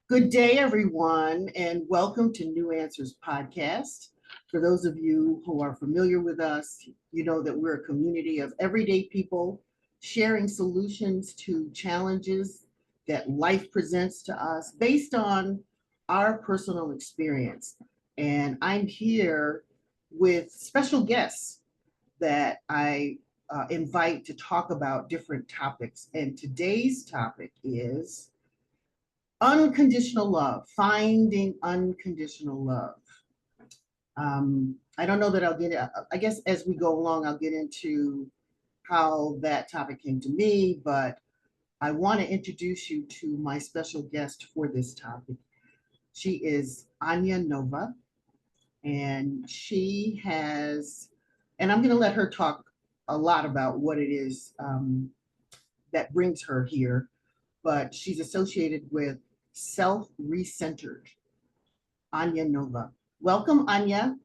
Good day, everyone, and welcome to New Answers Podcast. For those of you who are familiar with us, you know that we're a community of everyday people sharing solutions to challenges that life presents to us based on our personal experience. And I'm here with special guests that I invite to talk about different topics. And today's topic is unconditional love, finding unconditional love. I don't know that I'll get it. I guess as we go along, I'll get into how that topic came to me, but I want to introduce you to my special guest for this topic. She is Anya Nova, and she has, and I'm going to let her talk a lot about what it is that brings her here, but she's associated with Self Recentered, Anya Nova. Welcome, Anya.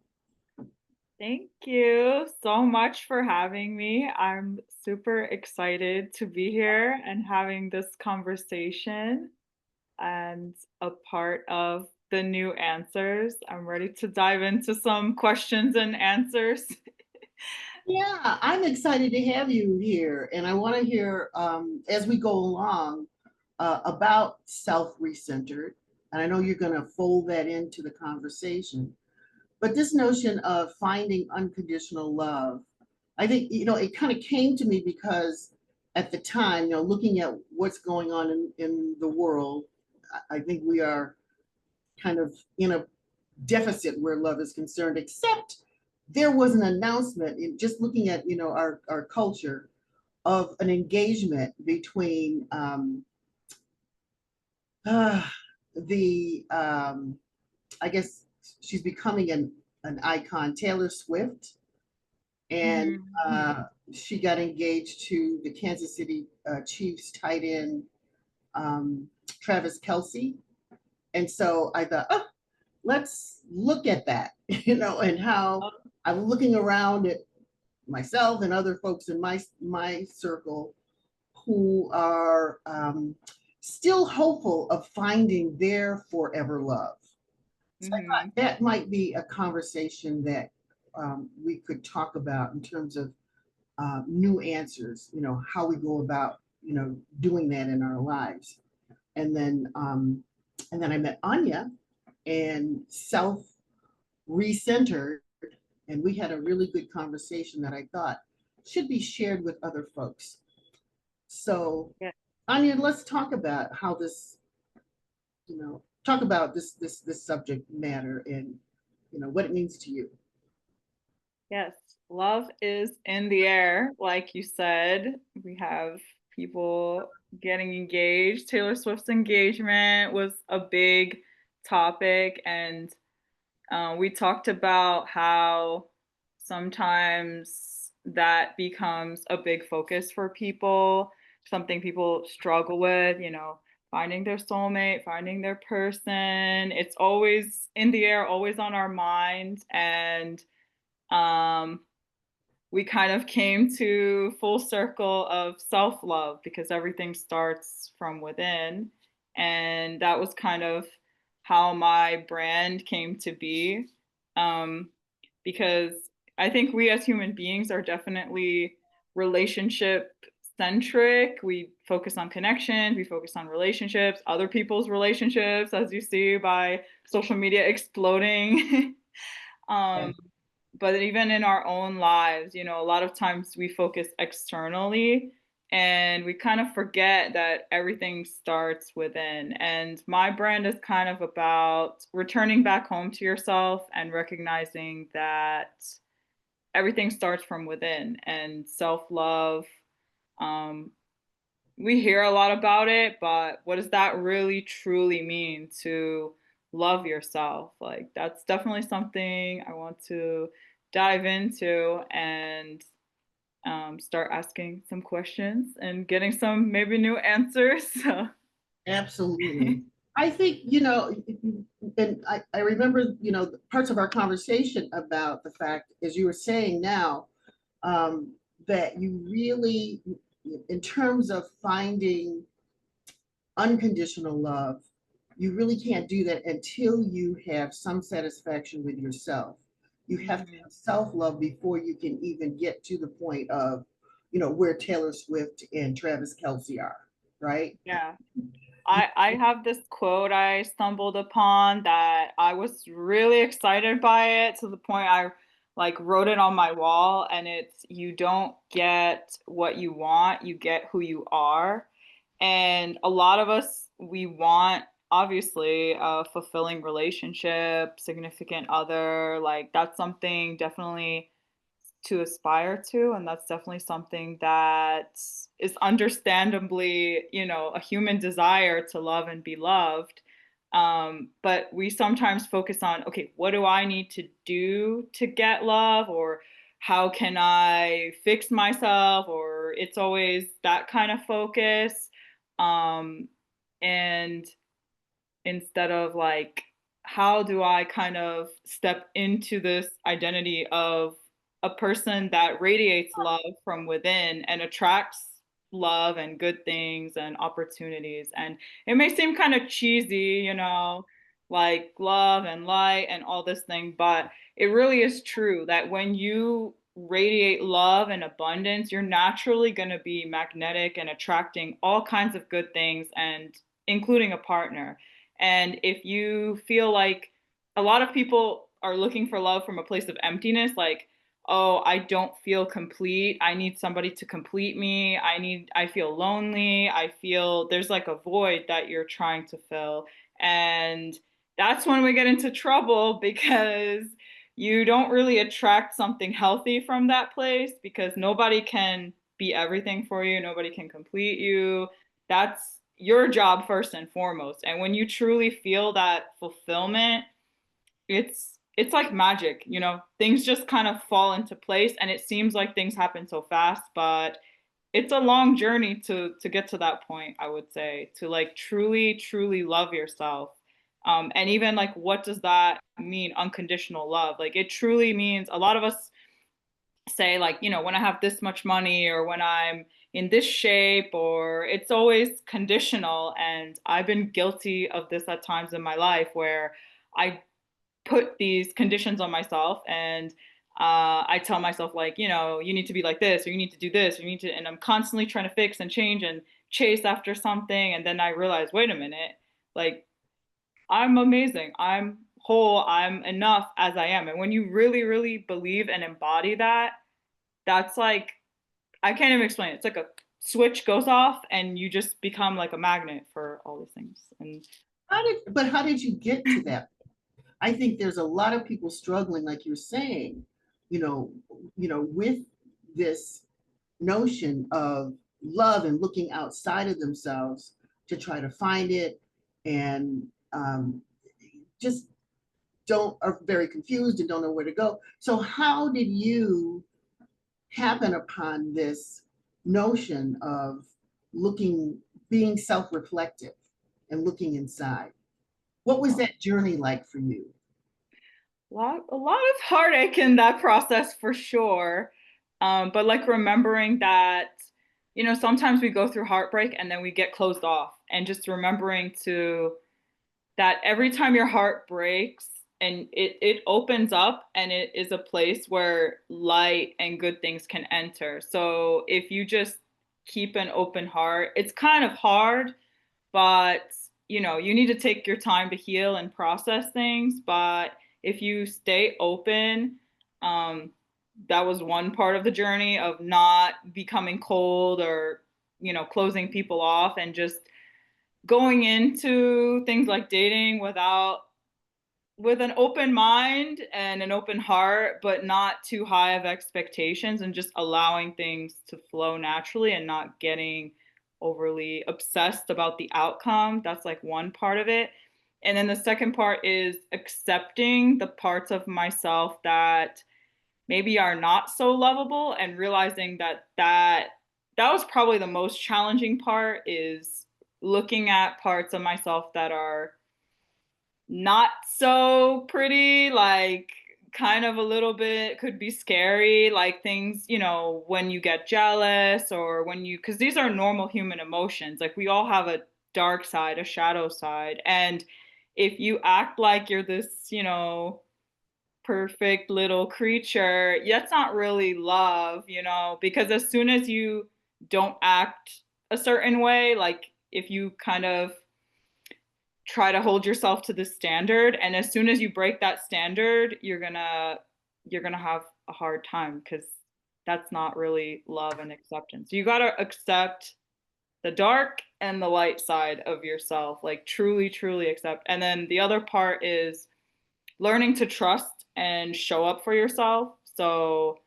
Thank you so much for having me. I'm super excited to be here and having this conversation and a part of the new answers. I'm ready to dive into some questions and answers. Yeah, I'm excited to have you here, and I want to hear as we go along about self recentered. And I know you're going to fold that into the conversation. But this notion of finding unconditional love, I think, it kind of came to me because at the time, looking at what's going on in the world, I think we are kind of in a deficit where love is concerned, except there was an announcement in just looking at, our culture of an engagement between uh, the, I guess she's becoming an icon, Taylor Swift, and Mhm. uh, she got engaged to the Kansas City Chiefs tight end Travis Kelsey. And so I thought, oh, let's look at that, and how I'm looking around at myself and other folks in my circle who are still hopeful of finding their forever love. So I thought Mhm. that might be a conversation that we could talk about in terms of new answers, how we go about, doing that in our lives. And then, um, and then I met Anya and self recentered, and we had a really good conversation that I thought should be shared with other folks. So, Yeah. Anya, let's talk about how this, talk about this subject matter and what it means to you. Yes. Love is in the air, like you said. We have people getting engaged. Taylor Swift's engagement was a big topic, and we talked about how sometimes that becomes a big focus for people, something people struggle with, finding their soulmate, finding their person. It's always in the air, always on our mind. And um, we kind of came to full circle of self love because everything starts from within. And that was kind of how my brand came to be. Um, because I think we as human beings are definitely relationship centric. We focus on connections, we focus on relationships, other people's relationships, as you see by social media exploding. Yeah. um, but even in our own lives, a lot of times we focus externally and we kind of forget that everything starts within. And my brand is kind of about returning back home to yourself and recognizing that everything starts from within and self love. Um, we hear a lot about it, but what does that really truly mean to love yourself? Like, that's definitely something I want to dive into and start asking some questions and getting some maybe new answers. So, Absolutely. I think, and I remember, parts of our conversation about the fact, as you were saying now, um, that you really, in terms of finding unconditional love, you really can't do that until you have some satisfaction with yourself. You have to Mhm. have self-love before you can even get to the point of, where Taylor Swift and Travis Kelce are, right? Yeah. You, I have this quote I stumbled upon that I was really excited by it to the point I like wrote it on my wall, and it's you don't get what you want, you get who you are. And a lot of us, we want obviously a fulfilling relationship, significant other, like that's something definitely to aspire to, and that's definitely something that is understandably, a human desire to love and be loved. But we sometimes focus on, okay, what do I need to do to get love, or how can I fix myself, or it's always that kind of focus. um, and instead of like, how do I kind of step into this identity of a person that radiates love from within and attracts love and good things and opportunities. And it may seem kind of cheesy, like love and light and all this thing, but it really is true that when you radiate love and abundance, you're naturally going to be magnetic and attracting all kinds of good things, and including a partner. And if you feel like a lot of people are looking for love from a place of emptiness, like, oh, I don't feel complete. I need somebody to complete me. I feel lonely. I feel there's like a void that you're trying to fill. And that's when we get into trouble because you don't really attract something healthy from that place because nobody can be everything for you. Nobody can complete you. That's your job first and foremost. And when you truly feel that fulfillment, it's like magic, things just kind of fall into place, and it seems like things happen so fast, but it's a long journey to get to that point, I would say, to like truly truly love yourself. And even like, what does that mean, unconditional love? Like, it truly means, a lot of us say like, when I have this much money, or when I'm in this shape, or it's always conditional. And I've been guilty of this at times in my life where I put these conditions on myself, and I tell myself like, you need to be like this, or you need to do this, or you need to, and I'm constantly trying to fix and change and chase after something. And then I realize, wait a minute, like, I'm amazing, I'm whole, I'm enough as I am. And when you really really believe and embody that, that's like, I can't even explain it. It's like a switch goes off and you just become like a magnet for all these things. And how did you get to that? I think there's a lot of people struggling, like you're saying, you know, with this notion of love and looking outside of themselves to try to find it, and just don't are very confused and don't know where to go. So how did you happen upon this notion of looking, being self-reflective and looking inside? What was that journey like for you? a lot of heartache in that process for sure. But like remembering that, sometimes we go through heartbreak and then we get closed off, and just remembering to that every time your heart breaks and it opens up, and it is a place where light and good things can enter. So if you just keep an open heart, it's kind of hard, but you need to take your time to heal and process things. But if you stay open, um, that was one part of the journey of not becoming cold, or closing people off, and just going into things like dating with an open mind and an open heart, but not too high of expectations, and just allowing things to flow naturally and not getting overly obsessed about the outcome. That's like one part of it. And then the second part is accepting the parts of myself that maybe are not so lovable, and realizing that was probably the most challenging part, is looking at parts of myself that are not so pretty, like kind of a little bit could be scary, like things, when you get jealous, or when you, because these are normal human emotions. Like, we all have a dark side, a shadow side. And if you act like you're this, perfect little creature, that's not really love, because as soon as you don't act a certain way, like if you kind of try to hold yourself to the standard, and as soon as you break that standard, you're gonna have a hard time, because that's not really love and acceptance. You got to accept the dark and the light side of yourself, like truly, truly accept. And then the other part is learning to trust and show up for yourself. So,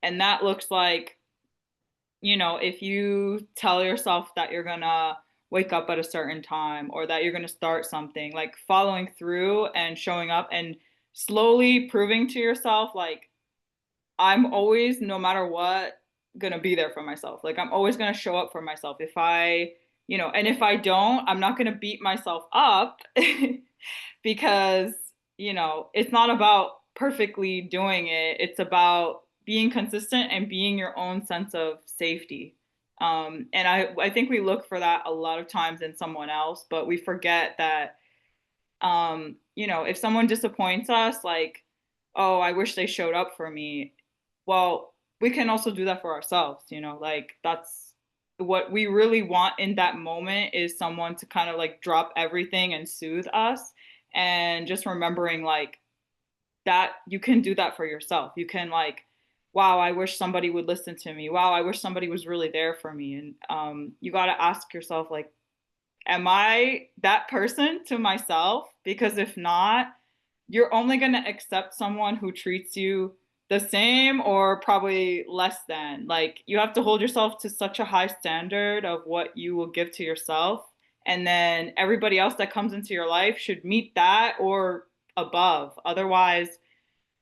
and that looks like, if you tell yourself that you're gonna wake up at a certain time, or that you're gonna start something, like following through and showing up and slowly proving to yourself, like, I'm always, no matter what, gonna be there for myself. Like, I'm always gonna show up for myself. And if I don't, I'm not gonna beat myself up because, it's not about perfectly doing it. It's about being consistent and being your own sense of safety. And I think we look for that a lot of times in someone else, but we forget that, if someone disappoints us, like, oh, I wish they showed up for me. Well, we can also do that for ourselves, like that's what we really want in that moment, is someone to kind of like drop everything and soothe us. And just remembering, like, that you can do that for yourself. You can, like, wow, I wish somebody would listen to me. Wow, I wish somebody was really there for me. And you got to ask yourself, like, am I that person to myself? Because if not, you're only going to accept someone who treats you the same or probably less than. Like, you have to hold yourself to such a high standard of what you will give to yourself. And then everybody else that comes into your life should meet that or above. Otherwise,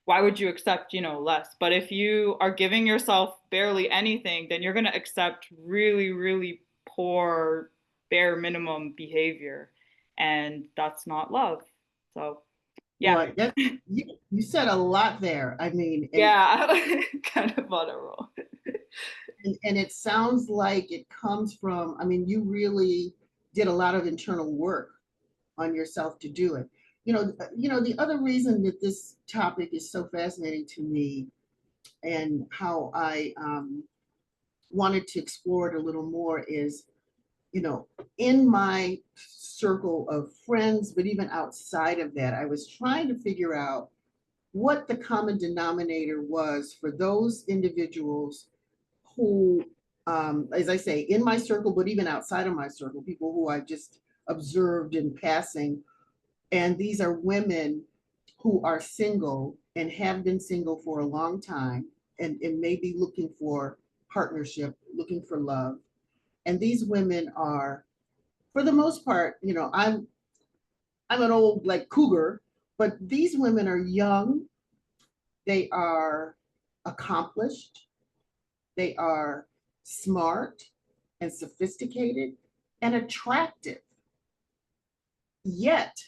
why would you accept, less? But if you are giving yourself barely anything, then you're going to accept really, really poor, bare minimum behavior. And that's not love. So, yeah. Boy, you said a lot there. I mean, Yeah, kind of on a roll. and it sounds like it comes from, I mean, you really did a lot of internal work on yourself to do it. The other reason that this topic is so fascinating to me, and how I wanted to explore it a little more, is, in my circle of friends, but even outside of that, I was trying to figure out what the common denominator was for those individuals who, as I say, in my circle, but even outside of my circle, people who I just observed in passing. And these are women who are single and have been single for a long time, and may be looking for partnership, looking for love. And these women are, for the most part, I'm an old like cougar, but these women are young, they are accomplished, they are smart and sophisticated and attractive. Yet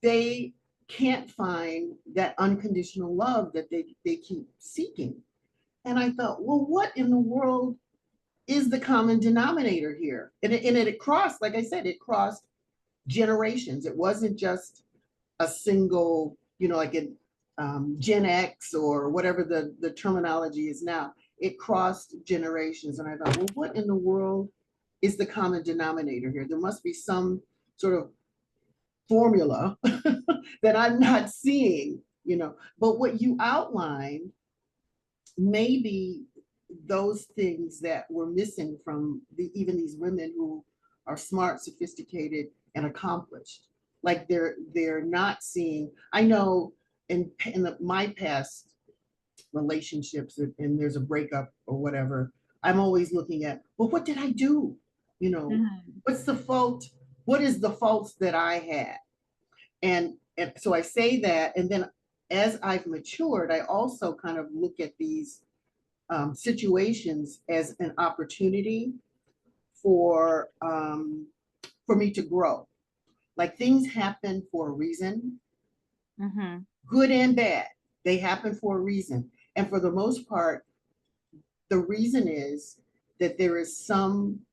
they can't find that unconditional love that they keep seeking. And I thought, well, what in the world is the common denominator here? And it crossed, like I said, it crossed generations. It wasn't just a single, like a Gen X or whatever the terminology is now. It crossed generations. And I thought, well, what in the world is the common denominator here? There must be some sort of formula that I'm not seeing. But what you outlined may be those things that were missing from even these women who are smart, sophisticated, and accomplished. Like they're not seeing. I know my past relationships, and there's a breakup or whatever, I'm always looking at, well, what did I do? Mhm. What's the fault? What is the faults that I had? And so I say that, and then as I've matured, I also kind of look at these situations as an opportunity for for me to grow. Like, things happen for a reason, Mhm. good and bad. They happen for a reason, and for the most part, the reason is that there is some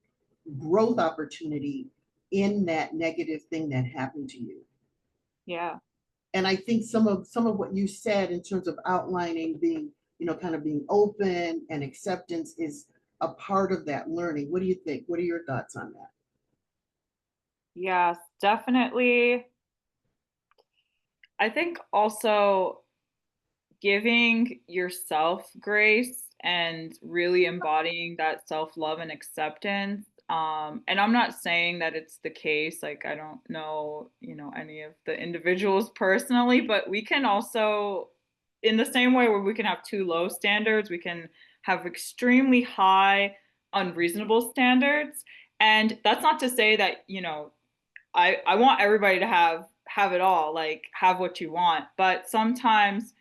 growth opportunity in that negative thing that happened to you. Yeah. And I think some of what you said in terms of outlining being, kind of being open and acceptance is a part of that learning. What do you think? What are your thoughts on that? Yes, definitely. I think also giving yourself grace and really embodying that self-love and acceptance. And I'm not saying that it's the case, like I don't know, any of the individuals personally, but we can also, in the same way where we can have too low standards, we can have extremely high, unreasonable standards. And that's not to say that, I want everybody to have it all, like have what you want, but sometimes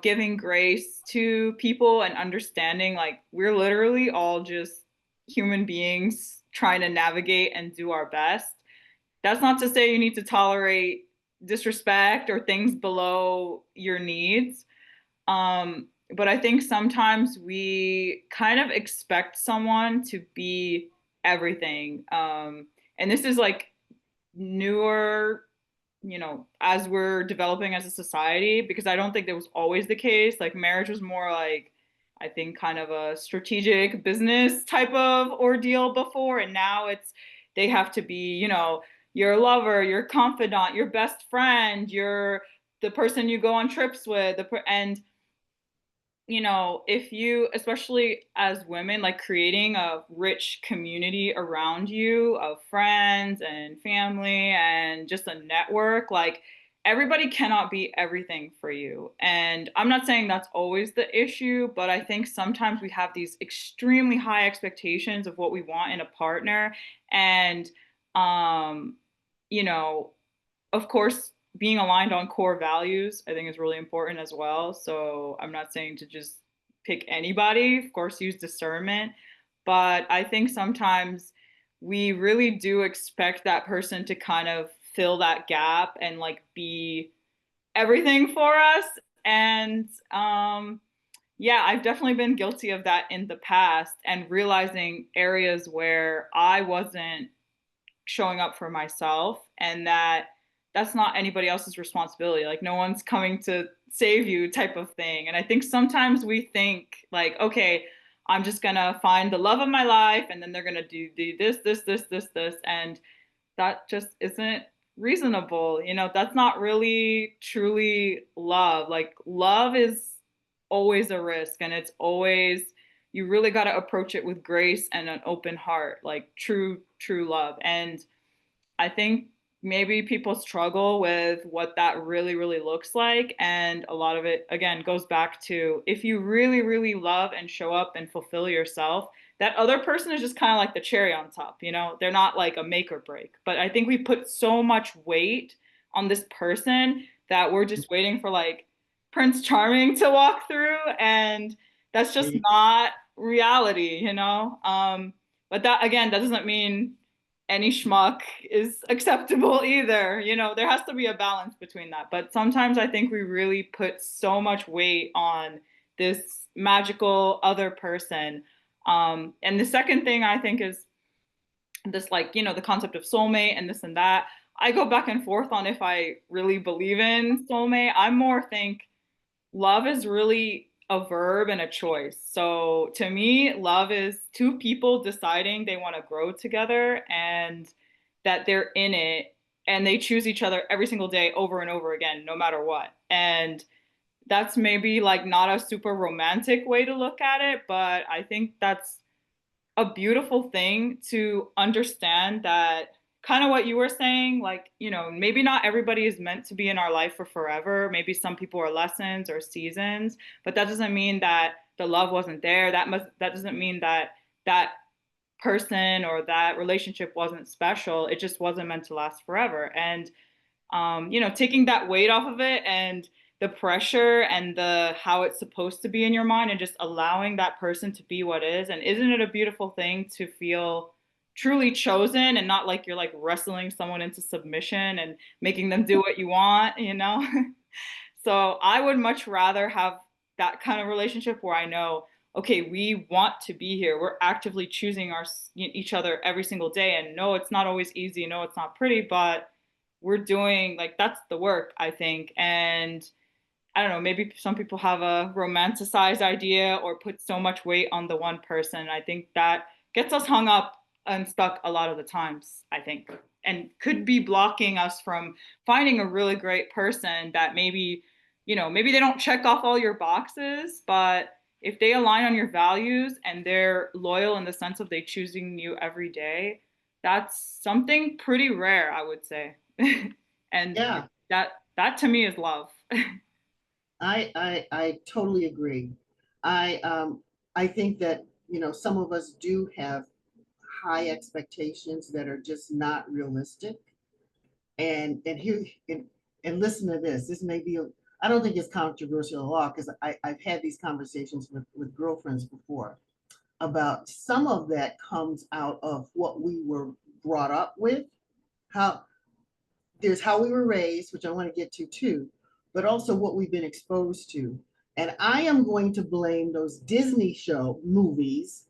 giving grace to people and understanding like we're literally all just human beings trying to navigate and do our best. That's not to say you need to tolerate disrespect or things below your needs. But I think sometimes we kind of expect someone to be everything. And this is like newer, as we're developing as a society, because I don't think that was always the case. Like marriage was more like, I think, kind of a strategic business type of ordeal before. And now it's, they have to be, your lover, your confidant, your best friend, your the person you go on trips with, and if you, especially as women, like creating a rich community around you of friends and family and just a network, like everybody cannot be everything for you. And I'm not saying that's always the issue, but I think sometimes we have these extremely high expectations of what we want in a partner. And, um, you know, of course, being aligned on core values, I think is really important as well. So I'm not saying to just pick anybody, of course, use discernment. But I think sometimes we really do expect that person to kind of fill that gap and like be everything for us. And yeah, I've definitely been guilty of that in the past and realizing areas where I wasn't showing up for myself, and that that's not anybody else's responsibility, like no one's coming to save you type of thing. And I think sometimes we think like, okay, I'm just gonna find the love of my life and then they're gonna do this, and that just isn't reasonable. That's not really truly love. Like love is always a risk, and it's always, you really got to approach it with grace and an open heart, like true love. And I think maybe people struggle with what that really looks like. And a lot of it, again, goes back to if you really love and show up and fulfill yourself, that other person is just kind of like the cherry on top. They're not like a make or break. But I think we put so much weight on this person that we're just waiting for like Prince Charming to walk through. And that's just not reality. But that, again, that doesn't mean any schmuck is acceptable either. There has to be a balance between that. But sometimes I think we really put so much weight on this magical other person. And the second thing I think is this, like, the concept of soulmate and this and that. I go back and forth on if I really believe in soulmate. I more think love is really a verb and a choice. So to me, love is two people deciding they want to grow together and that they're in it and they choose each other every single day over and over again, no matter what. And that's maybe like not a super romantic way to look at it, but I think that's a beautiful thing to understand, that kind of what you were saying, like, maybe not everybody is meant to be in our life for forever. Maybe some people are lessons or seasons, but that doesn't mean that the love wasn't there. That doesn't mean that that person or that relationship wasn't special. It just wasn't meant to last forever. And taking that weight off of it and the pressure and the how it's supposed to be in your mind, and just allowing that person to be what is. And isn't it a beautiful thing to feel truly chosen and not like you're like wrestling someone into submission and making them do what you want? So I would much rather have that kind of relationship where I know okay, we want to be here. We're actively choosing each other every single day. And no, it's not always easy. No, it's not pretty, but we're doing like that's the work, I think. And I don't know, maybe some people have a romanticized idea or put so much weight on the one person. I think that gets us hung up and stuck a lot of the times, I think, and could be blocking us from finding a really great person that maybe, maybe they don't check off all your boxes, but if they align on your values and they're loyal in the sense of they choosing you every day, that's something pretty rare, I would say. And Yeah, that to me is love. I totally agree. I think that, some of us do have high expectations that are just not realistic. And here and listen to this. This may be I don't think it's controversial at all, because I've had these conversations with girlfriends before about some of that comes out of what we were brought up with. How There's how we were raised, which I want to get to too, but also what we've been exposed to. And I am going to blame those Disney show movies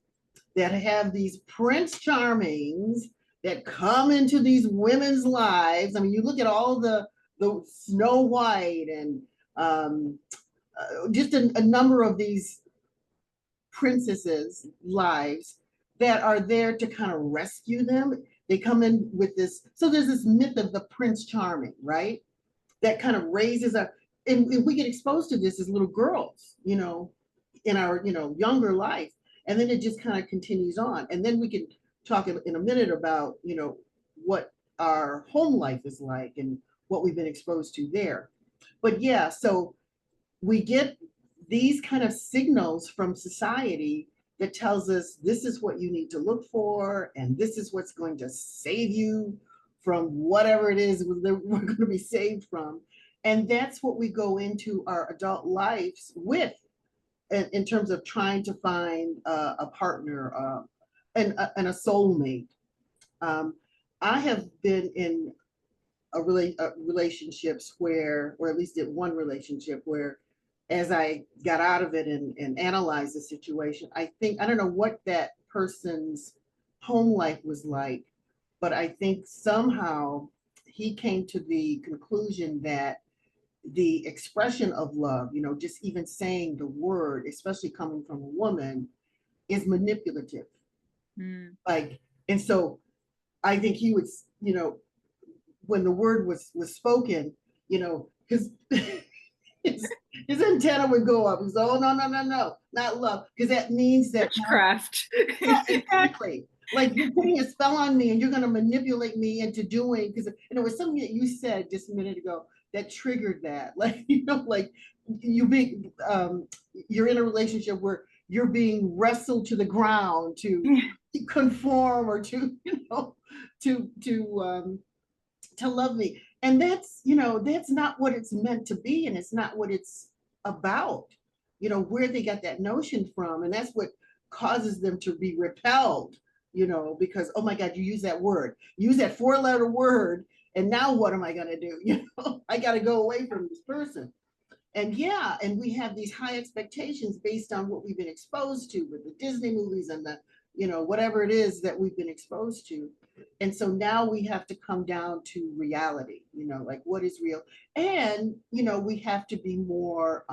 that have these Prince Charmings that come into these women's lives. I mean, you look at all the Snow White and just a number of these princesses' lives that are there to kind of rescue them. They come in with this. So there's this myth of the Prince Charming, right? That kind of raises up. And we get exposed to this as little girls, in our, younger life. And then it just kind of continues on. And then we can talk in a minute about, what our home life is like and what we've been exposed to there. But yeah, so we get these kind of signals from society that tells us this is what you need to look for and this is what's going to save you from whatever it is that we're going to be saved from. And that's what we go into our adult lives with, in terms of trying to find a partner, and a soulmate. um, I have been in relationships where, or at least in one relationship where, as I got out of it and analyzed the situation, I don't know what that person's home life was like, but I think somehow he came to the conclusion that the expression of love, just even saying the word, especially coming from a woman, is manipulative. Mm. Like, and so I think he would, when the word was spoken, his his, his antenna would go up. He's, oh, no, no, no, no, not love, because that means that now, Witchcraft. yeah, exactly. Like, you're putting a spell on me and you're going to manipulate me into doing, because it was something that you said just a minute ago that triggered that. Like, like you're in a relationship where you're being wrestled to the ground to conform or to, to love me. And that's not what it's meant to be. And it's not what it's about, where they got that notion from. And that's what causes them to be repelled, because, oh my God, you use that word, use that 4-letter word. And now what am I going to do? I got to go away from this person. And yeah, and we have these high expectations based on what we've been exposed to with the Disney movies and the, whatever it is that we've been exposed to. And so now we have to come down to reality, like what is real. And, we have to be more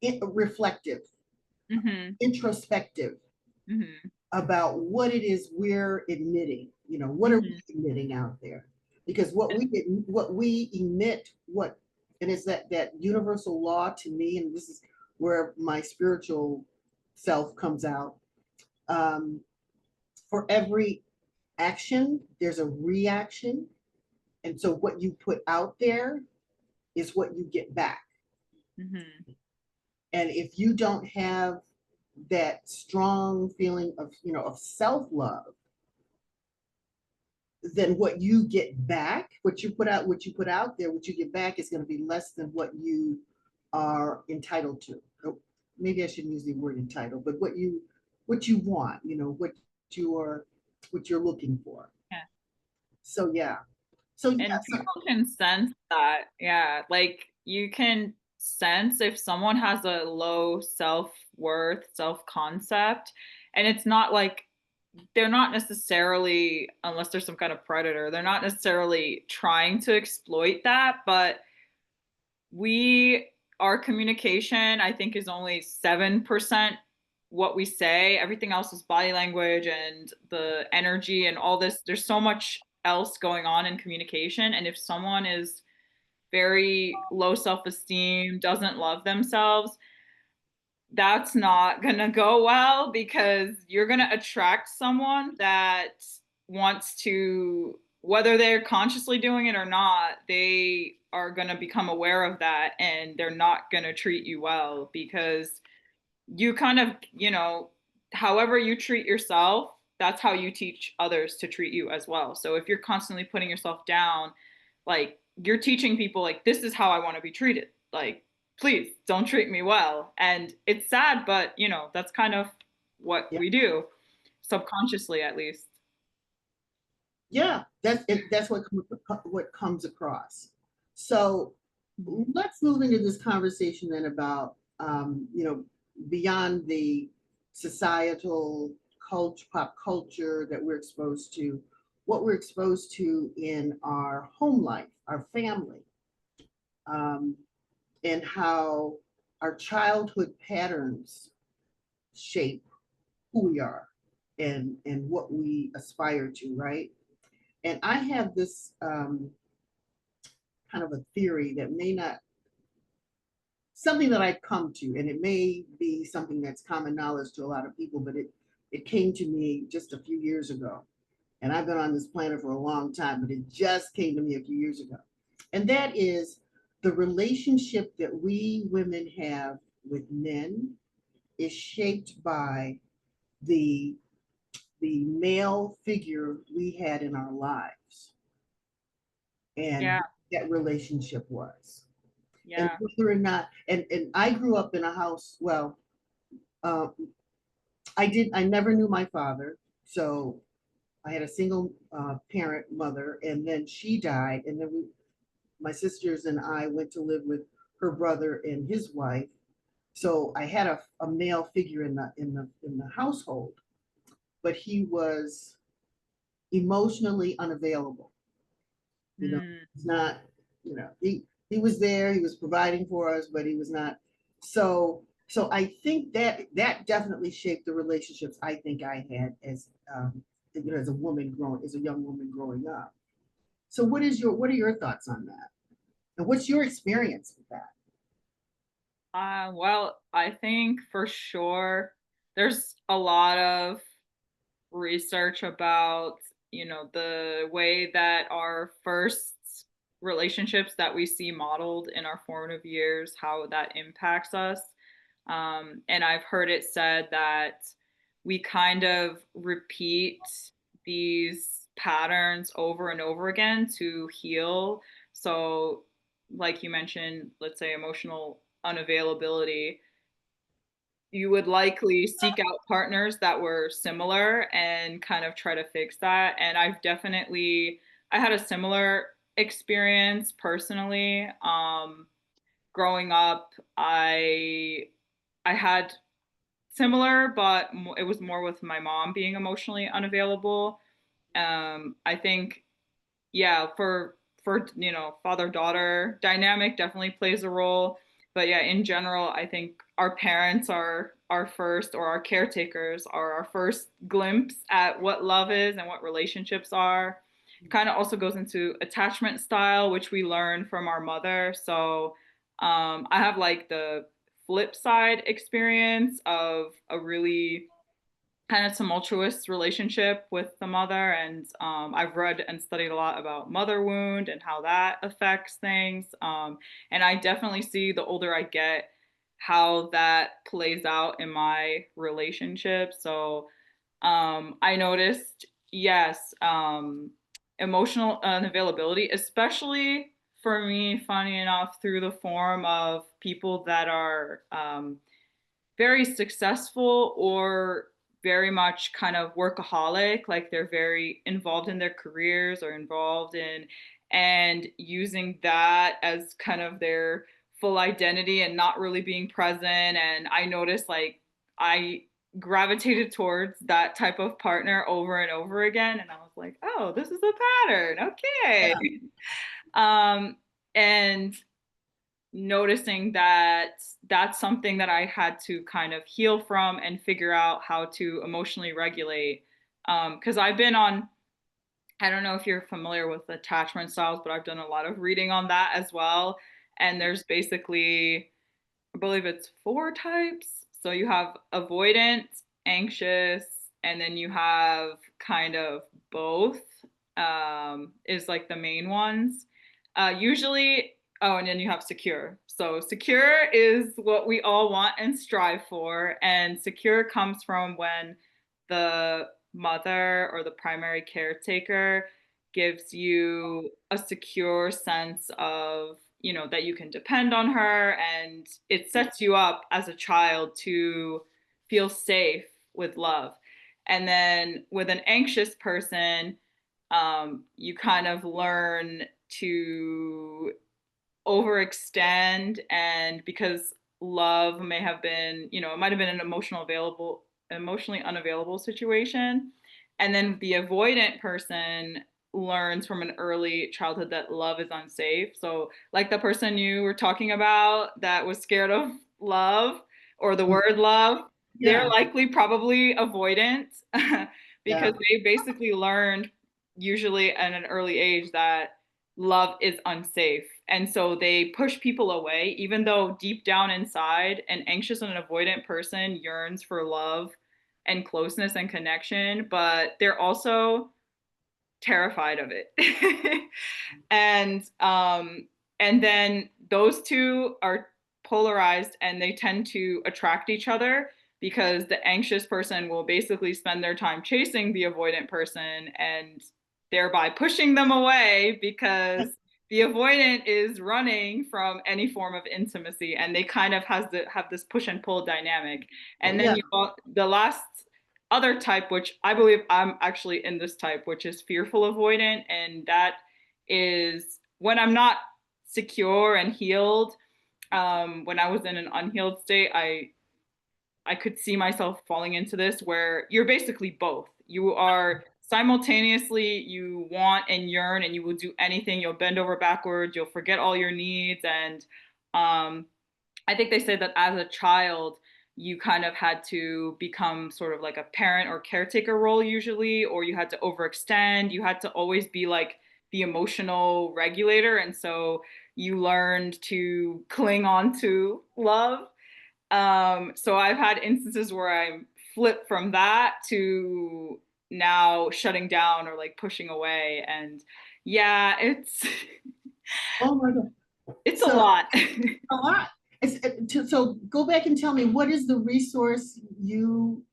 reflective, Hmm. introspective Hmm. about what it is we're admitting, what are Hmm. we admitting out there? Because what we emit, and it's that universal law to me, and this is where my spiritual self comes out. Um, for every action, there's a reaction. And so what you put out there is what you get back. Hmm. And if you don't have that strong feeling of self-love, then what you get back, what you put out there, what you get back is going to be less than what you are entitled to. Maybe I shouldn't use the word entitled, but what you want, you're what you're looking for. Yeah. So yeah. So yeah. And people can sense that. Yeah. Like you can sense if someone has a low self self-worth, self-concept. And it's not like they're not necessarily, unless there's some kind of predator, they're not necessarily trying to exploit that, but our communication, I think, is only 7% what we say. Everything else is body language and the energy and all this. There's so much else going on in communication. And if someone is very low self-esteem, doesn't love themselves, that's not gonna go well because you're gonna attract someone that wants to, whether they're consciously doing it or not, they are gonna become aware of that and they're not gonna treat you well because you kind of, however you treat yourself, that's how you teach others to treat you as well. So if you're constantly putting yourself down, like you're teaching people like this is how I want to be treated. Like please don't treat me well. And it's sad, but that's kind of what Yeah. we do subconsciously at least. Yeah, that's it. That's what comes across. So let's move into this conversation then about beyond the societal culture, pop culture that we're exposed to, what we're exposed to in our home life, our family, um, and how our childhood patterns shape who we are and what we aspire to, right? And I have this kind of a theory that may not, something that I've come to, and it may be something that's common knowledge to a lot of people, but it came to me just a few years ago. And I've been on this planet for a long time, but it just came to me a few years ago. And that is the relationship that we women have with men is shaped by the the male figure we had in our lives and Yeah, that relationship was. And yeah. whether or not, and I grew up in a house, well, uh, I never knew my father. So I had a single parent mother, and then she died. And then my sisters and I went to live with her brother and his wife. So I had a male figure in the household, but he was emotionally unavailable. Mm. He's not, he was there, he was providing for us, but he was not. So I think that definitely shaped the relationships I think I had as a woman growing, as a young woman growing up. So what are your thoughts on that? And what's your experience with that? Well, I think for sure there's a lot of research about, the way that our first relationships that we see modeled in our formative years, how that impacts us. And I've heard it said that we kind of repeat these patterns over and over again to heal. So, like you mentioned, let's say emotional unavailability, you would likely seek out partners that were similar and kind of try to fix that. And I had a similar experience personally. Growing up, I had similar, but it was more with my mom being emotionally unavailable. I think, yeah, for father daughter dynamic definitely plays a role. But yeah, in general, I think our parents are our first, or our caretakers are our first glimpse at what love is and what relationships are. It kind of also goes into attachment style, which we learn from our mother. So I have like the flip side experience of a really kind of tumultuous relationship with the mother. And I've read and studied a lot about mother wound and how that affects things. And I definitely see, the older I get, how that plays out in my relationship. So I noticed, yes, emotional unavailability, especially for me, funny enough, through the form of people that are very successful or very much kind of workaholic, like they're very involved in their careers or involved in, and using that as kind of their full identity and not really being present. And I noticed like I gravitated towards that type of partner over and over again. And I was like, oh, this is a pattern. Okay. Yeah. Um, and noticing that that's something that I had to kind of heal from and figure out how to emotionally regulate. Because I've been on, I don't know if you're familiar with attachment styles, but I've done a lot of reading on that as well. And there's basically, I believe it's four types. So you have avoidant, anxious, and then you have kind of both, is like the main ones. Usually, oh, and then you have secure. So secure is what we all want and strive for. And secure comes from when the mother or the primary caretaker gives you a secure sense of, you know, that you can depend on her, and it sets you up as a child to feel safe with love. And then with an anxious person, you kind of learn to overextend, and because love may have been, you know, it might have been an emotionally unavailable situation. And then the avoidant person learns from an early childhood that love is unsafe. So like the person you were talking about that was scared of love or the word love, they're Yeah. likely probably avoidant because Yeah. they basically learned usually at an early age that love is unsafe. And so they push people away, even though deep down inside, an anxious and an avoidant person yearns for love and closeness and connection, but they're also terrified of it. And then those two are polarized and they tend to attract each other because the anxious person will basically spend their time chasing the avoidant person and thereby pushing them away because the avoidant is running from any form of intimacy, and they kind of have this push and pull dynamic. And then Yeah. you got the last other type, which I believe I'm actually in this type, which is fearful avoidant. And that is when I'm not secure and healed. When I was in an unhealed state, I could see myself falling into this where you're basically both. You are simultaneously, you want and yearn, and you will do anything. You'll bend over backwards, you'll forget all your needs. And um, I think they say that as a child, you kind of had to become sort of like a parent or caretaker role, usually, or you had to overextend. You had to always be like the emotional regulator. And so you learned to cling on to love. So I've had instances where I'm flipped from that to now shutting down or like pushing away. And yeah, it's Oh my God. it's a So lot. a lot. So go back and tell me, what is the resource you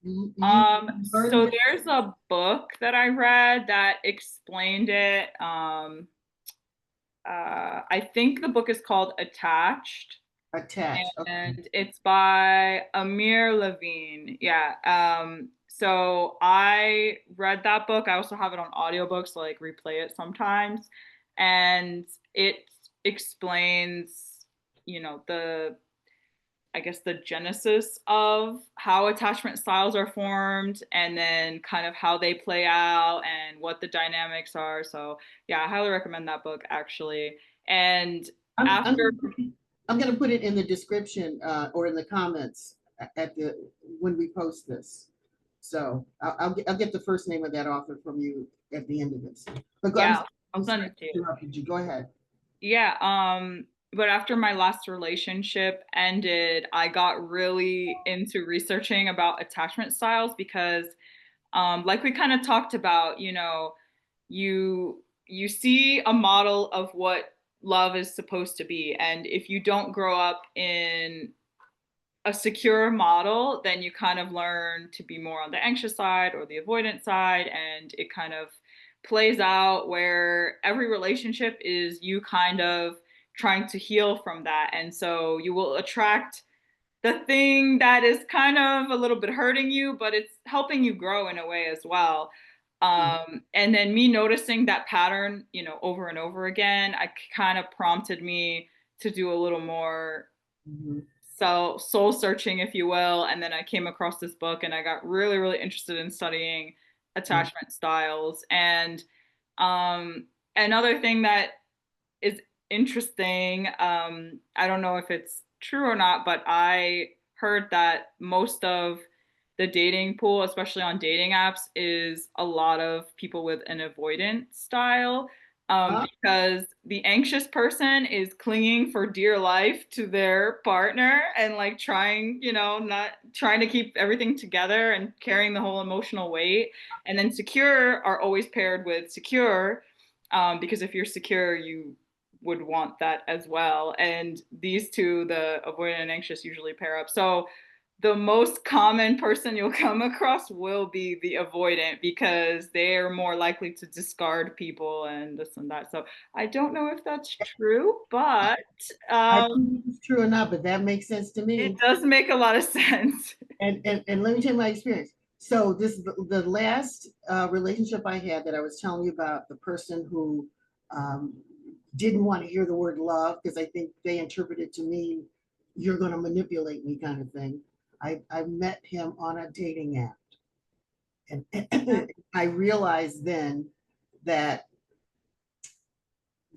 learned So this? there's a book that I read that explained it. I think the book is called Attached, Attached. Okay. and it's by Amir Levine. Yeah. So I read that book. I also have it on audiobook, so like replay it sometimes. And it explains, you know, the I guess the genesis of how attachment styles are formed and then kind of how they play out and what the dynamics are. So, yeah, I highly recommend that book actually. And I'm I'm after, I'm gonna put it in the description or in the comments at the when we post this. So I'll get the first name of that author from you at the end of this. But yeah, I'll I'm send sorry it to you. I interrupted you. Go ahead. Yeah, but after my last relationship ended, I got really into researching about attachment styles because like we kind of talked about, you know, you see a model of what love is supposed to be, and if you don't grow up in a secure model, then you kind of learn to be more on the anxious side or the avoidant side, and it kind of plays out where every relationship is you kind of trying to heal from that. And so you will attract the thing that is kind of a little bit hurting you, but it's helping you grow in a way as well. And then me noticing that pattern, you know, over and over again, I kind of prompted me to do a little more Mhm. so soul searching, if you will. And then I came across this book and I got really, really interested in studying Mm. attachment styles. And um, another thing that is interesting, I don't know if it's true or not, but I heard that most of the dating pool, especially on dating apps, is a lot of people with an avoidant style. Uh, Because the anxious person is clinging for dear life to their partner and like trying, not trying to keep everything together and carrying the whole emotional weight. And then secure are always paired with secure, because if you're secure, you would want that as well. And these two, the avoidant and anxious, usually pair up. So the most common person you'll come across will be the avoidant because they are more likely to discard people and this and that. So I don't know if that's true, but I um, don't know if it's true or not, but that makes sense to it me. does make a lot of sense. And let me tell you my experience. So this the last relationship I had that I was telling you about, the person who um, didn't want to hear the word love because I think they interpreted to mean you're going to manipulate me kind of thing. I met him on a dating app, and I realized then that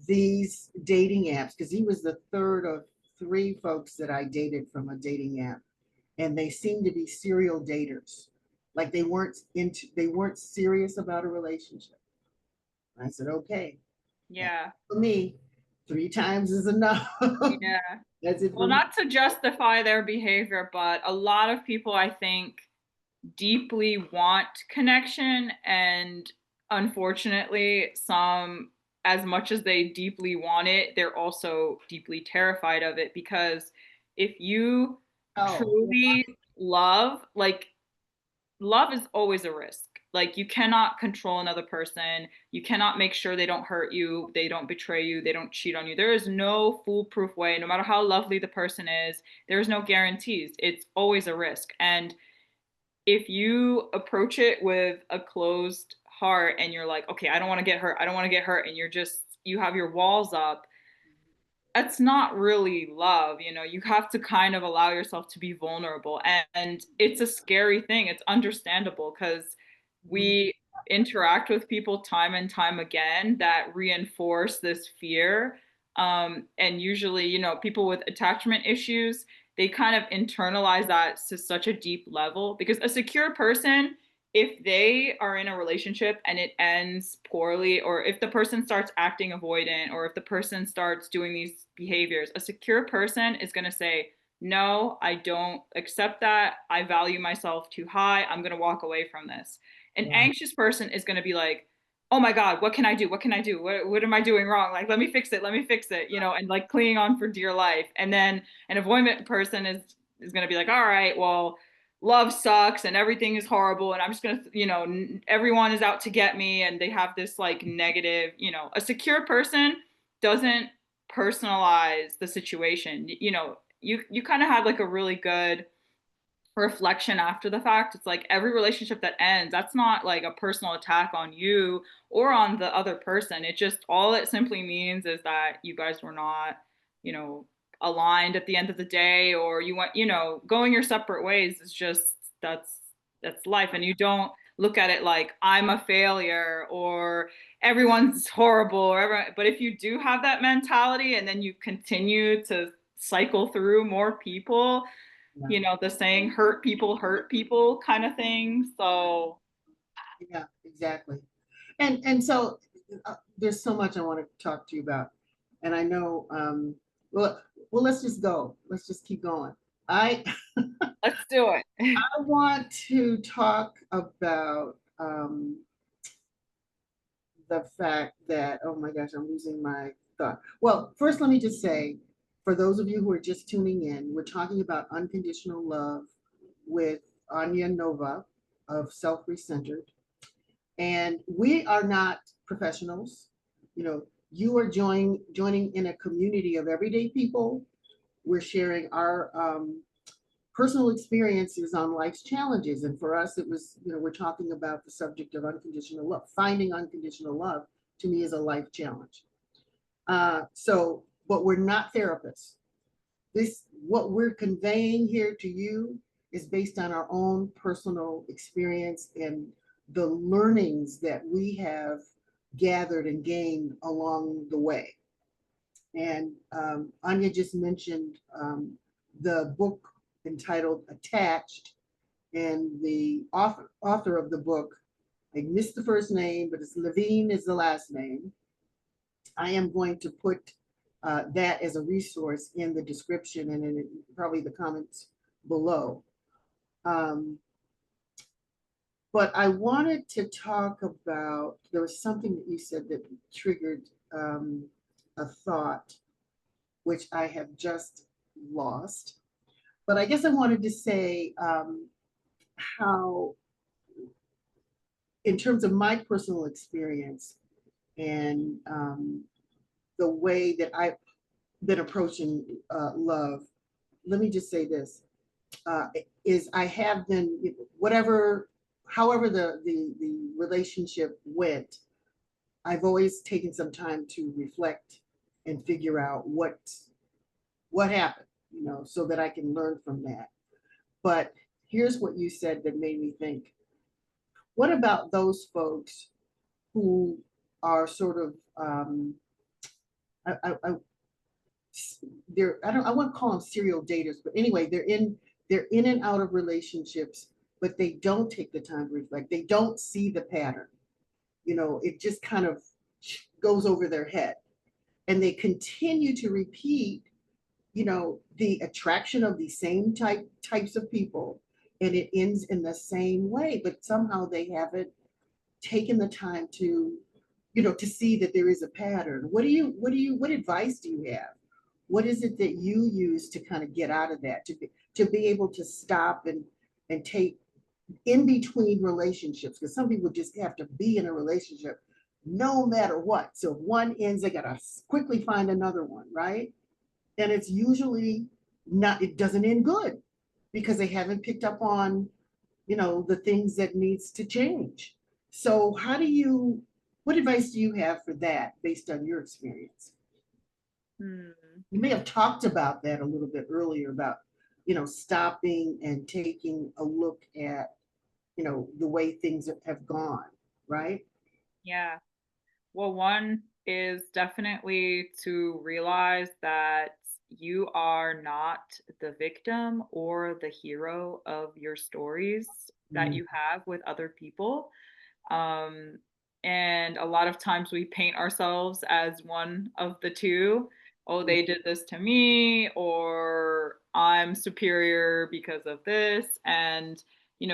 these dating apps, because he was the third of three folks that I dated from a dating app, and they seemed to be serial daters. Like they weren't serious about a relationship. I said, okay, that's Yeah. for me. Three times is enough. Yeah. That's it Well, for me. not to justify their behavior, but a lot of people, I think, deeply want connection. And unfortunately, some, as much as they deeply want it, they're also deeply terrified of it because if you Oh, truly love, like, love is always a risk. Like, you cannot control another person. You cannot make sure they don't hurt you, they don't betray you, they don't cheat on you. There is no foolproof way, no matter how lovely the person is, there's no guarantees. It's always a risk. And if you approach it with a closed heart and you're like, okay, I don't want to get hurt, I don't want to get hurt, and you have your walls up, that's not really love. You have to kind of allow yourself to be vulnerable. And it's a scary thing. It's understandable because we interact with people time and time again that reinforce this fear. And usually, people with attachment issues, they kind of internalize that to such a deep level because a secure person, if they are in a relationship and it ends poorly, or if the person starts acting avoidant, or if the person starts doing these behaviors, a secure person is going to say, no, I don't accept that. I value myself too high. I'm going to walk away from this. An right. anxious person is going to be like, oh my God, what can I do? What can I do? What am I doing wrong? Like, let me fix it. Let me fix it, and like clinging on for dear life. And then an avoidant person is going to be like, all right, well, love sucks and everything is horrible and I'm just going to, everyone is out to get me, and they have this like negative, a secure person doesn't personalize the situation. You kind of have like a really good reflection after the fact. It's like every relationship that ends, that's not like a personal attack on you or on the other person. It just, all it simply means is that you guys were not, you know, aligned at the end of the day, or you went, going your separate ways is just, that's life. And you don't look at it like I'm a failure or everyone's horrible or everyone, but if you do have that mentality and then you continue to cycle through more people, Yeah, the saying hurt people kind of thing. So yeah, exactly. And so there's so much I want to talk to you about, and I know. Well, let's just go. Let's just keep going. I let's do it. I want to talk about the fact that, oh my gosh, I'm losing my thought. Well, first, let me just say, for those of you who are just tuning in, we're talking about unconditional love with Anya Nova of Self Recentered. And we are not professionals. You know, you are joining in a community of everyday people. We're sharing our personal experiences on life's challenges. And for us, it was, we're talking about the subject of unconditional love. Finding unconditional love to me is a life challenge. But we're not therapists. this, what we're conveying here to you is based on our own personal experience and the learnings that we have gathered and gained along the way. And Anya just mentioned the book entitled Attached, and the author of the book, I missed the first name, but it's Levine is the last name. I am going to put that as a resource in the description and in probably the comments below. Um, but I wanted to talk about, there was something that you said that triggered a thought, which I have just lost. But I guess I wanted to say how, in terms of my personal experience and the way that I've been approaching love, let me just say this, uh, is I have been, whatever, however the relationship went, I've always taken some time to reflect and figure out what happened, so that I can learn from that. But here's what you said that made me think. What about those folks who are sort of I they're, I don't, I wouldn't call them serial daters, but anyway, they're in and out of relationships, but they don't take the time to reflect. They don't see the pattern. It just kind of goes over their head, and they continue to repeat, the attraction of the same types of people, and it ends in the same way, but somehow they haven't taken the time to see that there is a pattern. What advice do you have? What is it that you use to kind of get out of that, to be able to stop and take in between relationships? Because some people just have to be in a relationship no matter what. So if one ends, they gotta quickly find another one, right? And it's usually not, it doesn't end good because they haven't picked up on, the things that needs to change. So what advice do you have for that based on your experience? Hmm. You may have talked about that a little bit earlier about, stopping and taking a look at, the way things have gone, right? Yeah. Well, one is definitely to realize that you are not the victim or the hero of your stories that Mm, you have with other people. Um, and a lot of times we paint ourselves as one of the two. Oh, they did this to me, or I'm superior because of this. And,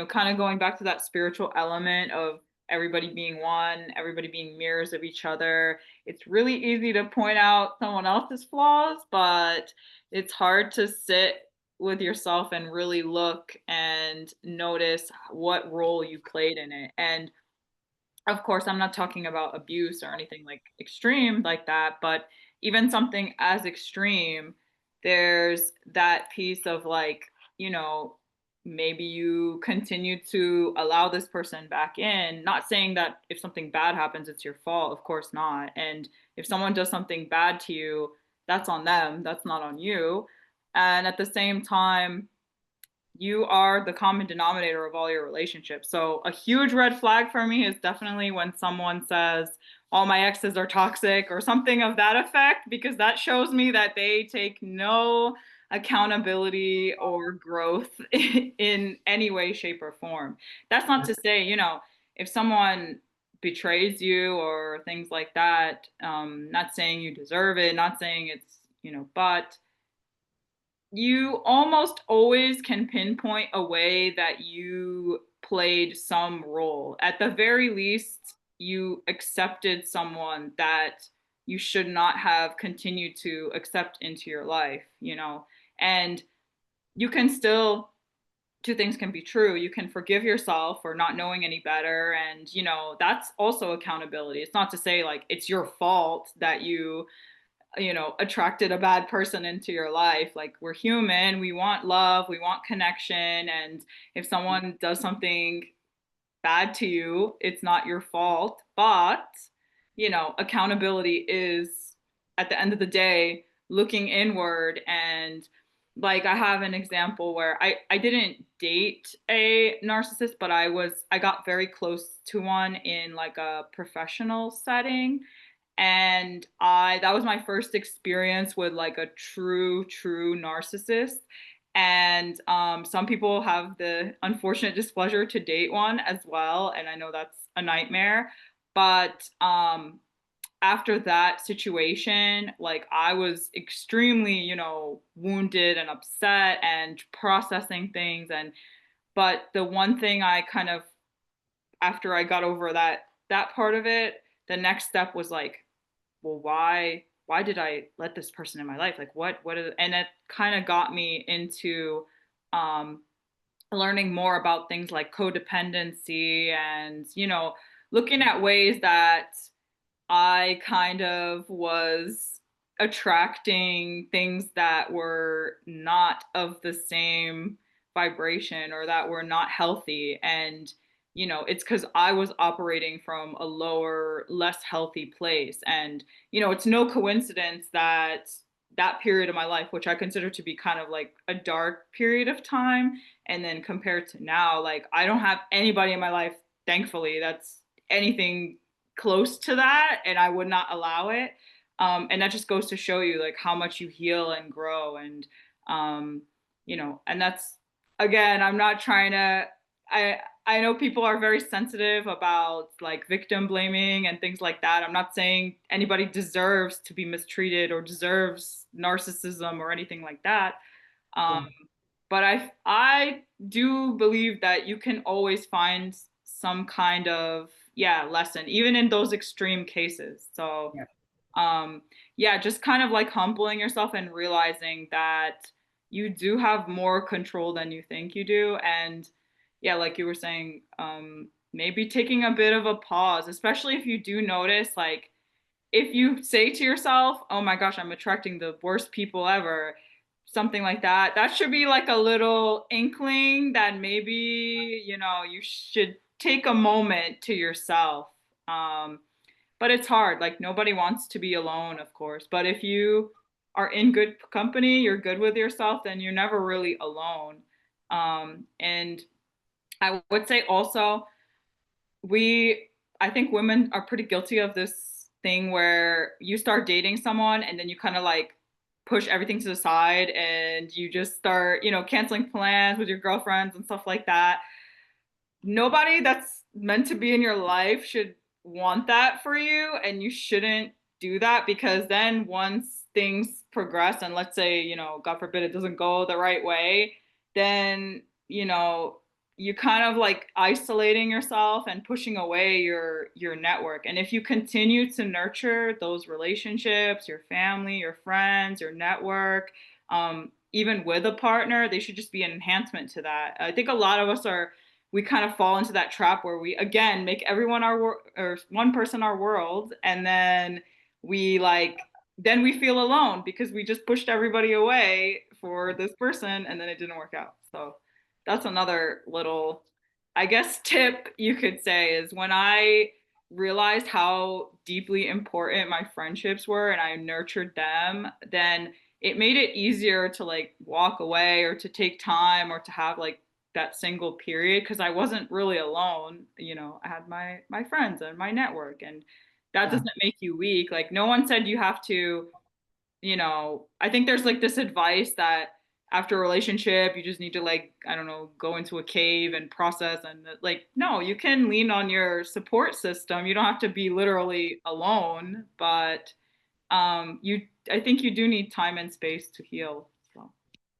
kind of going back to that spiritual element of everybody being one, everybody being mirrors of each other. It's really easy to point out someone else's flaws, but it's hard to sit with yourself and really look and notice what role you played in it. And of course, I'm not talking about abuse or anything like extreme like that, but even something as extreme, there's that piece of like, you know, maybe you continue to allow this person back in. Not saying that if something bad happens, it's your fault. Of course not. And if someone does something bad to you, that's on them, that's not on you. And at the same time, you are the common denominator of all your relationships. So a huge red flag for me is definitely when someone says, all my exes are toxic or something of that effect, because that shows me that they take no accountability or growth in any way, shape, or form. That's not to say, if someone betrays you or things like that, not saying you deserve it, not saying it's, but you almost always can pinpoint a way that you played some role. At the very least, you accepted someone that you should not have continued to accept into your life, and you can still, two things can be true. You can forgive yourself for not knowing any better. And, that's also accountability. It's not to say like it's your fault that you attracted a bad person into your life. Like, we're human, we want love, we want connection, and if someone does something bad to you, it's not your fault. But accountability is, at the end of the day, looking inward and like I have an example where I didn't date a narcissist, but I got very close to one in like a professional setting. And I that was my first experience with like a true narcissist. And some people have the unfortunate displeasure to date one as well, and I know that's a nightmare. But after that situation, like I was extremely, wounded and upset and processing things. And but the one thing I kind of, after I got over that part of it, the next step was like, well, why did I let this person in my life? Like what is, and it kind of got me into um learning more about things like codependency and, looking at ways that I kind of was attracting things that were not of the same vibration or that were not healthy. And, it's because I was operating from a lower, less healthy place. And, it's no coincidence that that period of my life, which I consider to be kind of like a dark period of time, and then compared to now, like I don't have anybody in my life, thankfully, that's anything close to that, and I would not allow it. And that just goes to show you like how much you heal and grow. And um, and that's, again, I'm not trying to, I know people are very sensitive about like victim blaming and things like that. I'm not saying anybody deserves to be mistreated or deserves narcissism or anything like that. Um, but I do believe that you can always find some kind of, yeah, lesson even in those extreme cases. So Yeah. um yeah, just kind of like humbling yourself and realizing that you do have more control than you think you do. And yeah, like you were saying, maybe taking a bit of a pause, especially if you do notice, like if you say to yourself, oh my gosh, I'm attracting the worst people ever, something like that, that should be like a little inkling that maybe, you should take a moment to yourself. But it's hard. Like nobody wants to be alone, of course. But if you are in good company, you're good with yourself, then you're never really alone. And I would say also, we I think women are pretty guilty of this thing where you start dating someone and then you kind of like push everything to the side and you just start, canceling plans with your girlfriends and stuff like that. Nobody that's meant to be in your life should want that for you, and you shouldn't do that, because then once things progress and let's say, God forbid it doesn't go the right way, then, you kind of like isolating yourself and pushing away your network. And if you continue to nurture those relationships, your family, your friends, your network, even with a partner, they should just be an enhancement to that. I think a lot of us are, we kind of fall into that trap where we again make everyone or one person our world, and then we like, then we feel alone because we just pushed everybody away for this person and then it didn't work out. So that's another little, I guess, tip you could say, is when I realized how deeply important my friendships were and I nurtured them, then it made it easier to like walk away or to take time or to have like that single period, because I wasn't really alone. I had my friends and my network, and that Yeah. doesn't make you weak. Like no one said you have to, I think there's like this advice that after a relationship you just need to, like, I don't know, go into a cave and process. And like no, you can lean on your support system. You don't have to be literally alone, but you I think you do need time and space to heal. So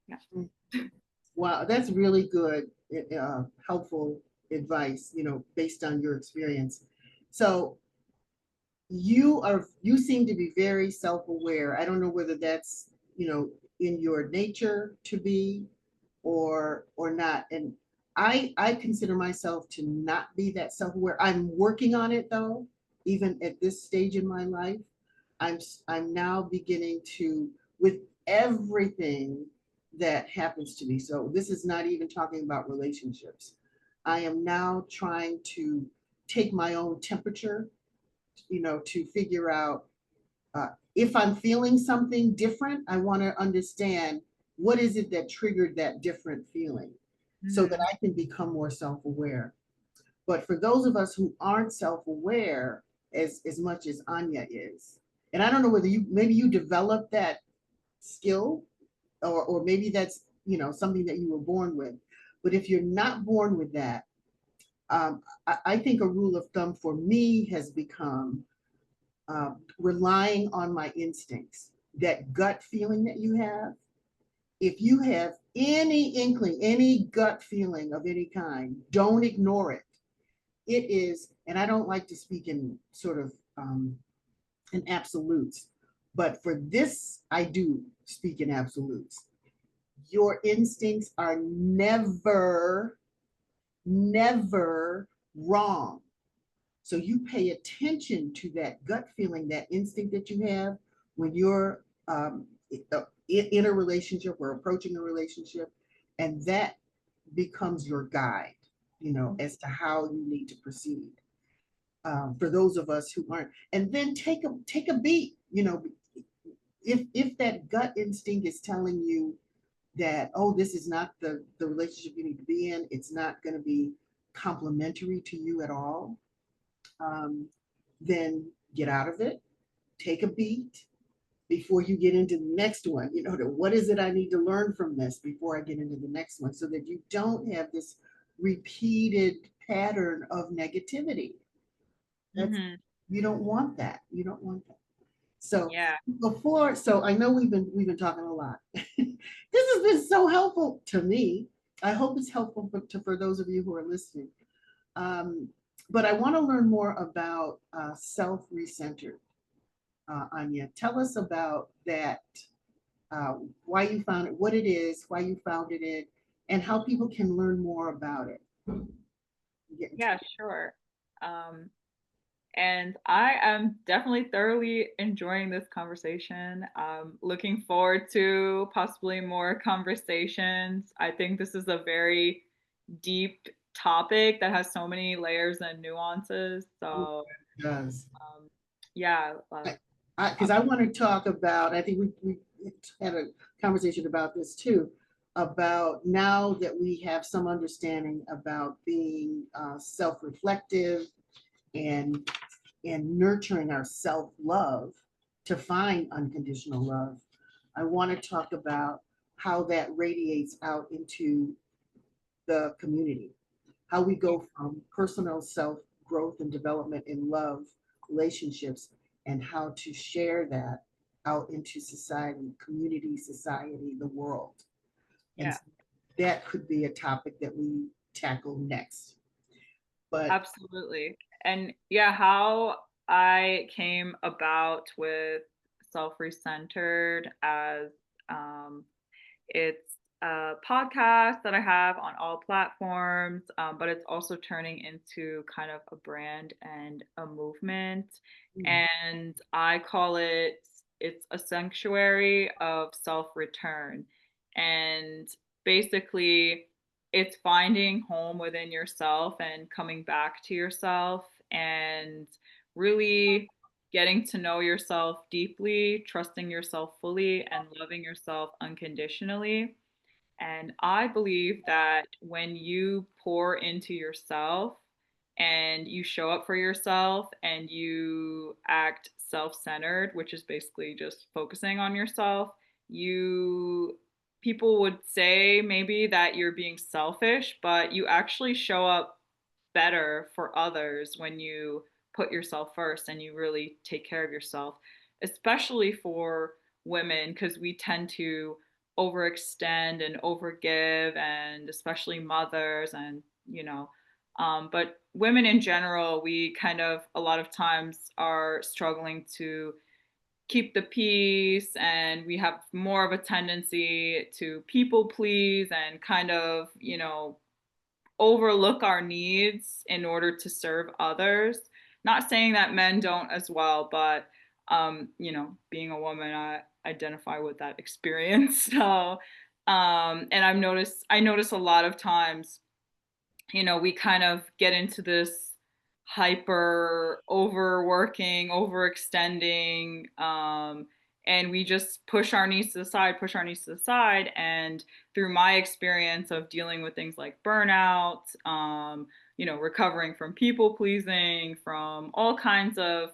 yeah. Wow, that's really good, helpful advice, based on your experience. So you seem to be very self-aware. I don't know whether that's, in your nature to be or not. And I consider myself to not be that self-aware. I'm working on it though, even at this stage in my life. I'm now beginning to, with everything that happens to me. So this is not even talking about relationships. I am now trying to take my own temperature, to figure out, if I'm feeling something different, I want to understand, what is it that triggered that different feeling so that Mhm. I can become more self-aware. But for those of us who aren't self-aware as much as Anya is, and I don't know whether you maybe you developed that skill or maybe that's something that you were born with. But if you're not born with that, I think a rule of thumb for me has become relying on my instincts, that gut feeling that you have. If you have any inkling, any gut feeling of any kind, don't ignore it. It is, and I don't like to speak in sort of in absolutes, but for this, I do speak in absolutes. Your instincts are never, never wrong. So you pay attention to that gut feeling, that instinct that you have when you're in a relationship or approaching a relationship, and that becomes your guide, as to how you need to proceed. For those of us who aren't, and then take a beat. If that gut instinct is telling you that, oh, this is not the relationship you need to be in, it's not going to be complementary to you at all, um, then get out of it, take a beat before you get into the next one. What is it I need to learn from this before I get into the next one, so that you don't have this repeated pattern of negativity. That's Mhm. You don't want that. You don't want that. So Yeah. so I know we've been talking a lot. This has been so helpful to me. I hope it's helpful for those of you who are listening. Um, but I want to learn more about self-recentered. Anya, tell us about that. Uh, why you found it, what it is, why you founded it, and how people can learn more about it. Get into Yeah, sure. Um, and I am definitely thoroughly enjoying this conversation. Looking forward to possibly more conversations. I think this is a very deep topic that has so many layers and nuances. it. So, Does. um, yeah, Because I want to talk about, I think we had a conversation about this too, about now that we have some understanding about being self-reflective and nurturing our self-love to find unconditional love. I want to talk about how that radiates out into the community, how we go from personal self growth and development in love relationships, and how to share that out into society, community, society, the world. And yeah, that could be a topic that we tackle next. But absolutely. And yeah, how I came about with self-recentered as um, it's a podcast that I have on all platforms, but it's also turning into kind of a brand and a movement. And I call it's a sanctuary of self return. And basically, it's finding home within yourself and coming back to yourself and really getting to know yourself deeply, trusting yourself fully, and loving yourself unconditionally. And I believe that when you pour into yourself and you show up for yourself and you act self centered, which is basically just focusing on yourself, you people would say maybe that you're being selfish, but you actually show up better for others when you put yourself first and you really take care of yourself, especially for women, because we tend to overextend and overgive, and especially mothers, and but women in general, we kind of a lot of times are struggling to keep the peace, and we have more of a tendency to people please and kind of overlook our needs in order to serve others. Not saying that men don't as well, but being a woman, I identify with that experience. So, and I notice a lot of times, we kind of get into this hyper overworking, overextending, and we just push our needs to the side, push our needs to the side. And through my experience of dealing with things like burnout, recovering from people pleasing, from all kinds of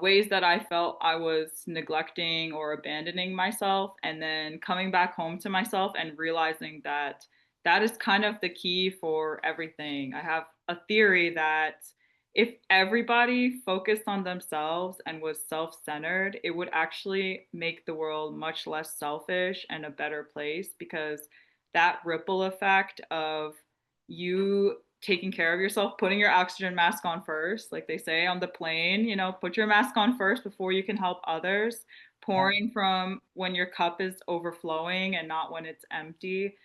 ways that I felt I was neglecting or abandoning myself, and then coming back home to myself and realizing that that is kind of the key for everything. I have a theory that if everybody focused on themselves and was self centered, it would actually make the world much less selfish and a better place, because that ripple effect of you taking care of yourself, putting your oxygen mask on first, like they say on the plane, put your mask on first before you can help others, Yeah. pouring from when your cup is overflowing and not when it's empty.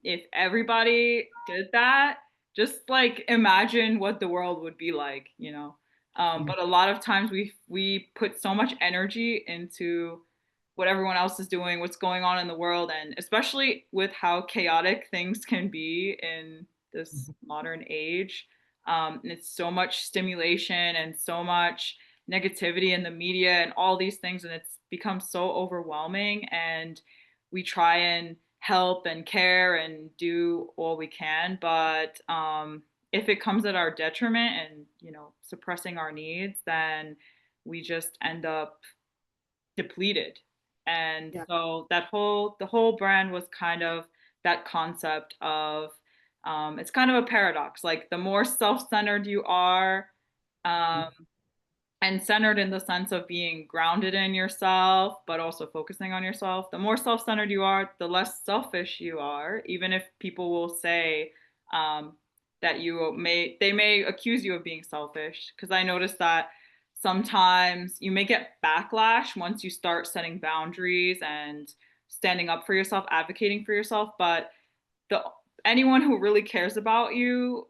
If everybody did that, just like imagine what the world would be like. But a lot of times we put so much energy into what everyone else is doing, what's going on in the world, and especially with how chaotic things can be in this modern age. And it's so much stimulation and so much negativity in the media and all these things, and it's become so overwhelming. And we try and help and care and do all we can, but if it comes at our detriment and suppressing our needs, then we just end up depleted. And Yeah. so the whole brand was kind of that concept of it's kind of a paradox. Like the more self-centered you are, um, and centered in the sense of being grounded in yourself, but also focusing on yourself. The more self centered you are, the less selfish you are, even if people will say um, that they may accuse you of being selfish. Because I noticed that sometimes you may get backlash once you start setting boundaries and standing up for yourself, advocating for yourself. But the anyone who really cares about you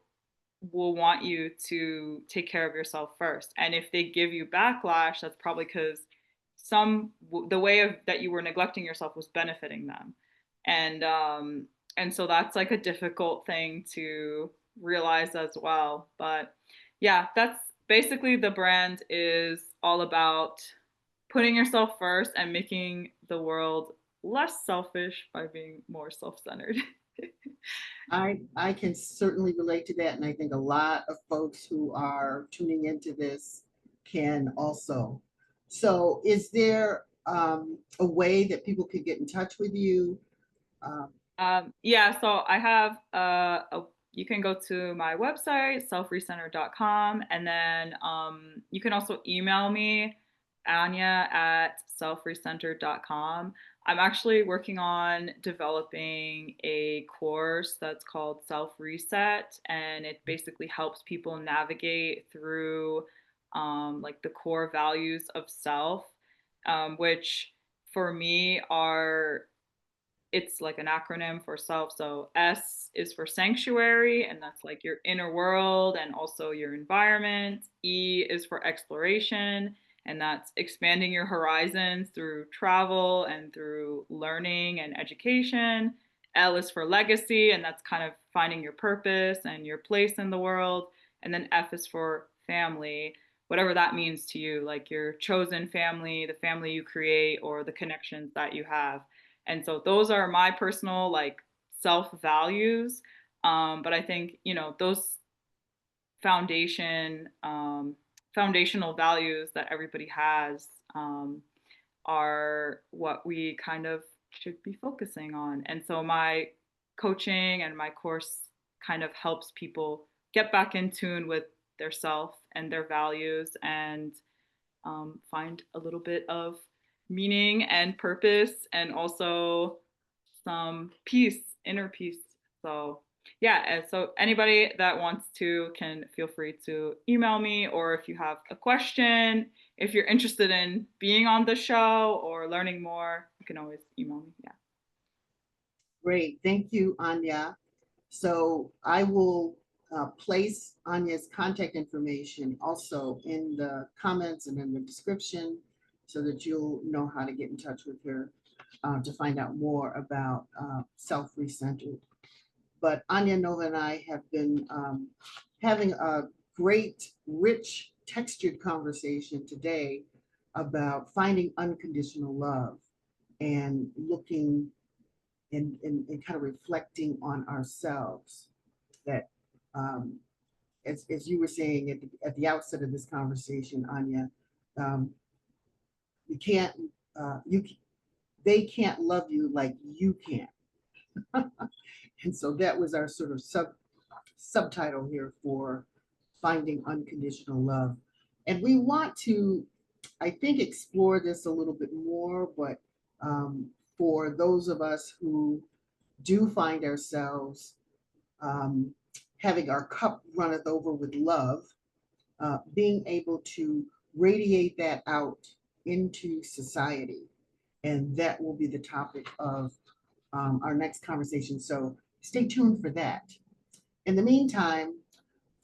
will want you to take care of yourself first. And if they give you backlash, that's probably because the way of that you were neglecting yourself was benefiting them. And so that's like a difficult thing to realize as well. But yeah, that's basically the brand is all about putting yourself first and making the world less selfish by being more self-centered. I can certainly relate to that, and I think a lot of folks who are tuning into this can also. So, is there a way that people could get in touch with you? Um, Yeah, so I have you can go to my website, selfrecenter.com, and then you can also email me, Anya at selfrecenter.com. I'm actually working on developing a course that's called Self Reset, and it basically helps people navigate through like the core values of self, which for me are it's like an acronym for self. So S is for sanctuary, and that's like your inner world and also your environment. E is for exploration, and that's expanding your horizons through travel and through learning and education. L is for legacy, and that's kind of finding your purpose and your place in the world. And then F is for family, whatever that means to you, like your chosen family, the family you create, or the connections that you have. And so those are my personal like self values. But I think, those foundation, foundational values that everybody has are what we kind of should be focusing on. And so my coaching and my course kind of helps people get back in tune with their self and their values, and find a little bit of meaning and purpose, and also some peace, inner peace. So, yeah, and so anybody that wants to can feel free to email me, or if you have a question, if you're interested in being on the show or learning more, you can always email me. Yeah. Great, thank you, Anya. So I will place Anya's contact information also in the comments and in the description so that you'll know how to get in touch with her to find out more about self-recentered. But Anya Nova and I have been having a great, rich, textured conversation today about finding unconditional love and looking and kind of reflecting on ourselves. That, um, as you were saying at the outset of this conversation, Anya, um, you can't, you they can't love you like you can. And so that was our sort of subtitle here for finding unconditional love. And we want to, I think, explore this a little bit more, but for those of us who do find ourselves um, having our cup runneth over with love, being able to radiate that out into society. And that will be the topic of our next conversation. So stay tuned for that. In the meantime,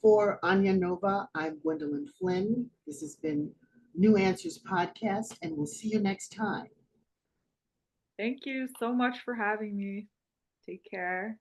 for Anya Nova, I'm Gwendolyn Flynn. This has been New Answers Podcast, and we'll see you next time. Thank you so much for having me. Take care.